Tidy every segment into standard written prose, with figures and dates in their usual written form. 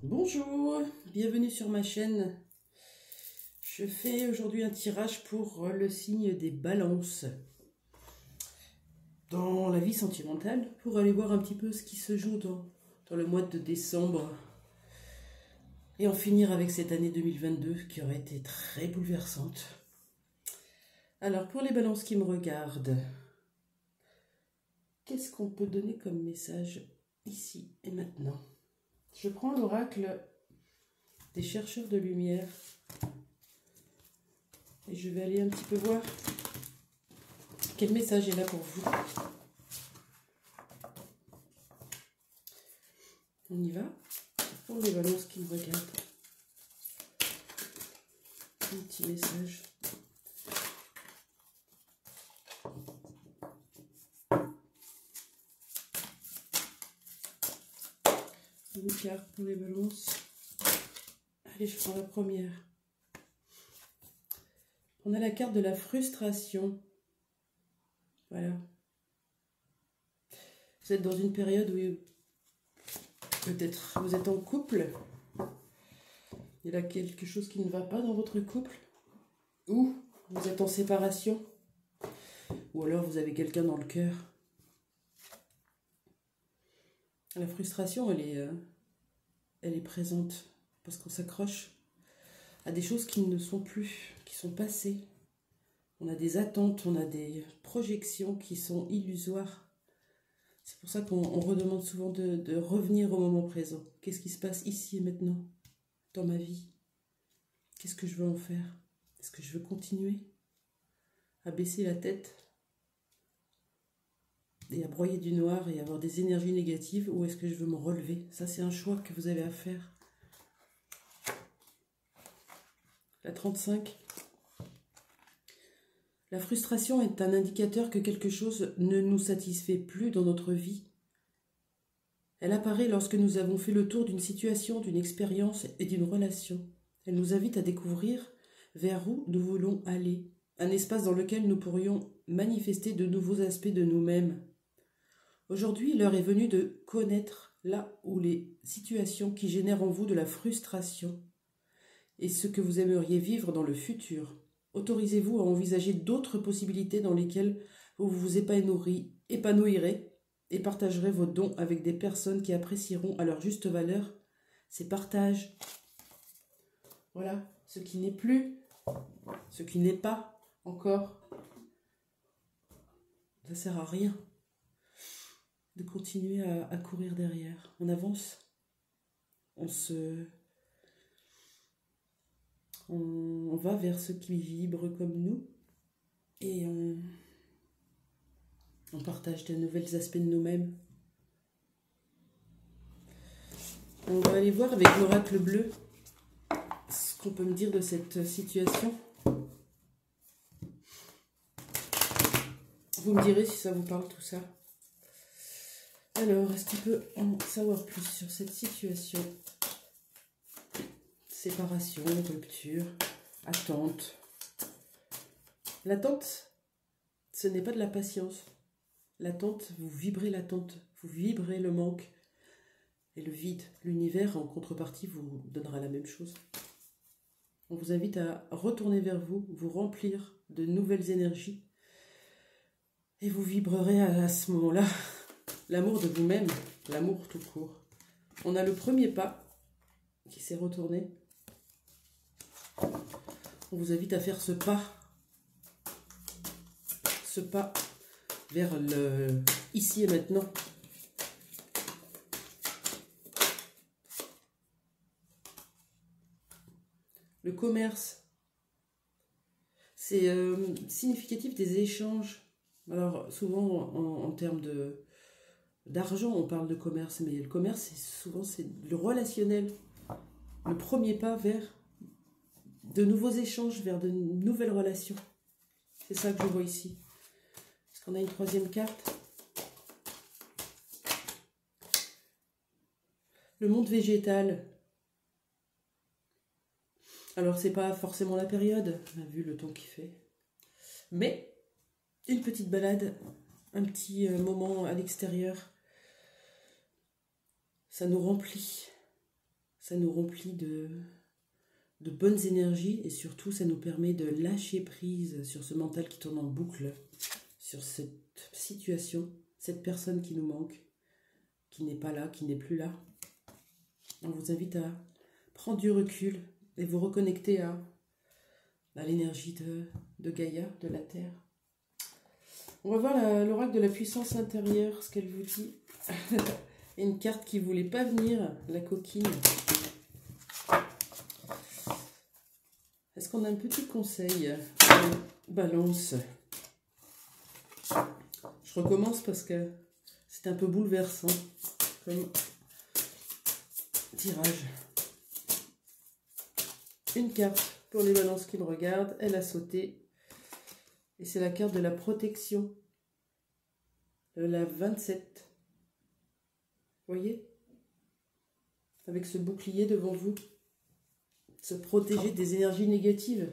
Bonjour, bienvenue sur ma chaîne. Je fais aujourd'hui un tirage pour le signe des balances dans la vie sentimentale pour aller voir un petit peu ce qui se joue dans le mois de décembre et en finir avec cette année 2022 qui aurait été très bouleversante. Alors pour les balances qui me regardent, qu'est-ce qu'on peut donner comme message ici et maintenant? Je prends l'oracle des chercheurs de lumière et je vais aller un petit peu voir quel message est là pour vous. On y va pour les balances qui me regardent. Un petit message. Une carte pour les balances. Allez, je prends la première. On a la carte de la frustration. Voilà. Vous êtes dans une période où peut-être vous êtes en couple. Il y a quelque chose qui ne va pas dans votre couple. Ou vous êtes en séparation. Ou alors vous avez quelqu'un dans le cœur. La frustration, elle est présente parce qu'on s'accroche à des choses qui ne sont plus, qui sont passées. On a des attentes, on a des projections qui sont illusoires. C'est pour ça qu'on redemande souvent de revenir au moment présent. Qu'est-ce qui se passe ici et maintenant dans ma vie? Qu'est-ce que je veux en faire? Est-ce que je veux continuer à baisser la tête et à broyer du noir et avoir des énergies négatives, ou est-ce que je veux me relever? Ça, c'est un choix que vous avez à faire. La 35. La frustration est un indicateur que quelque chose ne nous satisfait plus dans notre vie. Elle apparaît lorsque nous avons fait le tour d'une situation, d'une expérience et d'une relation. Elle nous invite à découvrir vers où nous voulons aller, un espace dans lequel nous pourrions manifester de nouveaux aspects de nous-mêmes. Aujourd'hui, l'heure est venue de connaître là où les situations qui génèrent en vous de la frustration et ce que vous aimeriez vivre dans le futur. Autorisez-vous à envisager d'autres possibilités dans lesquelles vous vous épanouirez et partagerez vos dons avec des personnes qui apprécieront à leur juste valeur ces partages. Voilà, ce qui n'est plus, ce qui n'est pas encore. Ça ne sert à rien de continuer à courir derrière. On avance, on va vers ce qui vibre comme nous et on partage de nouveaux aspects de nous-mêmes. On va aller voir avec l'oracle bleu ce qu'on peut me dire de cette situation. Vous me direz si ça vous parle tout ça. Alors, est-ce qu'il peut en savoir plus sur cette situation? Séparation, rupture, attente. L'attente, ce n'est pas de la patience. L'attente, vous vibrez l'attente, vous vibrez le manque et le vide. L'univers, en contrepartie, vous donnera la même chose. On vous invite à retourner vers vous, vous remplir de nouvelles énergies et vous vibrerez à ce moment-là l'amour de vous-même, l'amour tout court. On a le premier pas qui s'est retourné. On vous invite à faire ce pas vers le ici et maintenant. Le commerce, c'est significatif des échanges. Alors souvent en termes d'argent, on parle de commerce, mais le commerce, souvent c'est le relationnel. Le premier pas vers de nouveaux échanges, vers de nouvelles relations. C'est ça que je vois ici. Est-ce qu'on a une troisième carte? Le monde végétal. Alors, c'est pas forcément la période, vu le temps qu'il fait. Mais, une petite balade, un petit moment à l'extérieur, ça nous remplit. Ça nous remplit de bonnes énergies et surtout ça nous permet de lâcher prise sur ce mental qui tourne en boucle, sur cette situation, cette personne qui nous manque, qui n'est pas là, qui n'est plus là. On vous invite à prendre du recul et vous reconnecter à l'énergie de Gaïa, de la Terre. On va voir l'oracle de la puissance intérieure, ce qu'elle vous dit. Une carte qui ne voulait pas venir, la coquine. Est-ce qu'on a un petit conseil? Balance. Je recommence parce que c'est un peu bouleversant comme tirage. Une carte pour les balances qui me regardent. Elle a sauté. Et c'est la carte de la protection. La 27. Vous voyez? Avec ce bouclier devant vous. Se protéger des énergies négatives.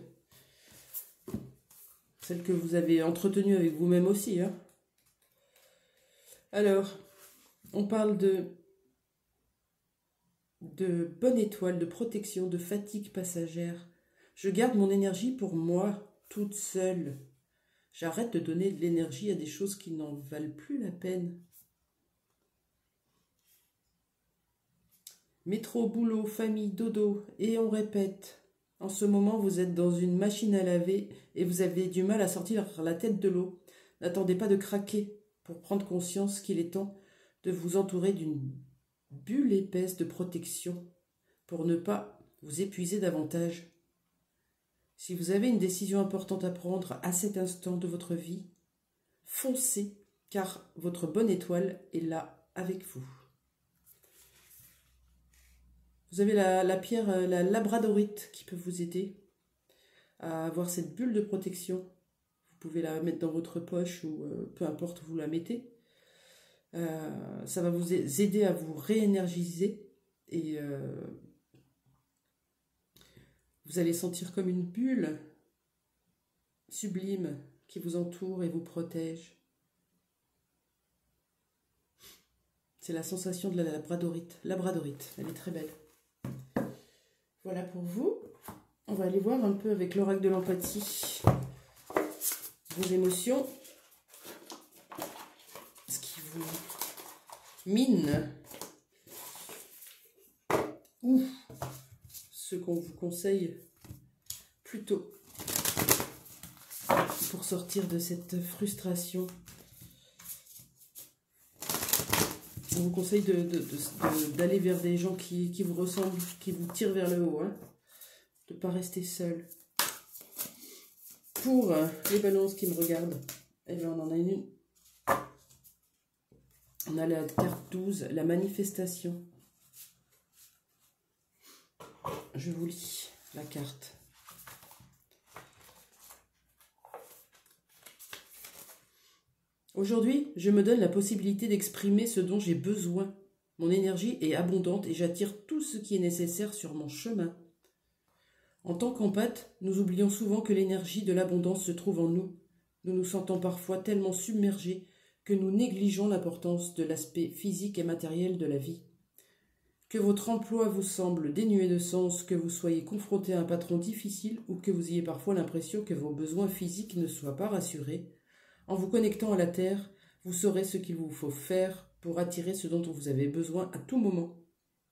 Celles que vous avez entretenues avec vous-même aussi. Hein. Alors, on parle de bonne étoile, de protection, de fatigue passagère. Je garde mon énergie pour moi, toute seule. J'arrête de donner de l'énergie à des choses qui n'en valent plus la peine. Métro, boulot, famille, dodo, et on répète. En ce moment, vous êtes dans une machine à laver et vous avez du mal à sortir la tête de l'eau. N'attendez pas de craquer pour prendre conscience qu'il est temps de vous entourer d'une bulle épaisse de protection pour ne pas vous épuiser davantage. Si vous avez une décision importante à prendre à cet instant de votre vie, foncez car votre bonne étoile est là avec vous. Vous avez la pierre, la labradorite qui peut vous aider à avoir cette bulle de protection. Vous pouvez la mettre dans votre poche ou peu importe où vous la mettez. Ça va vous aider à vous réénergiser et vous allez sentir comme une bulle sublime qui vous entoure et vous protège. C'est la sensation de la labradorite. Labradorite, elle est très belle. Voilà pour vous. On va aller voir un peu avec l'oracle de l'empathie vos émotions. Ce qui vous mine. Ou ce qu'on vous conseille plutôt pour sortir de cette frustration. On vous conseille d'aller vers des gens qui vous ressemblent, qui vous tirent vers le haut. Hein, de ne pas rester seul. Pour les balances qui me regardent, eh bien, on en a une. On a la carte 12, la manifestation. Je vous lis la carte. Aujourd'hui, je me donne la possibilité d'exprimer ce dont j'ai besoin. Mon énergie est abondante et j'attire tout ce qui est nécessaire sur mon chemin. En tant qu'empathes, nous oublions souvent que l'énergie de l'abondance se trouve en nous. Nous nous sentons parfois tellement submergés que nous négligeons l'importance de l'aspect physique et matériel de la vie. Que votre emploi vous semble dénué de sens, que vous soyez confronté à un patron difficile ou que vous ayez parfois l'impression que vos besoins physiques ne soient pas rassurés, en vous connectant à la Terre, vous saurez ce qu'il vous faut faire pour attirer ce dont vous avez besoin à tout moment.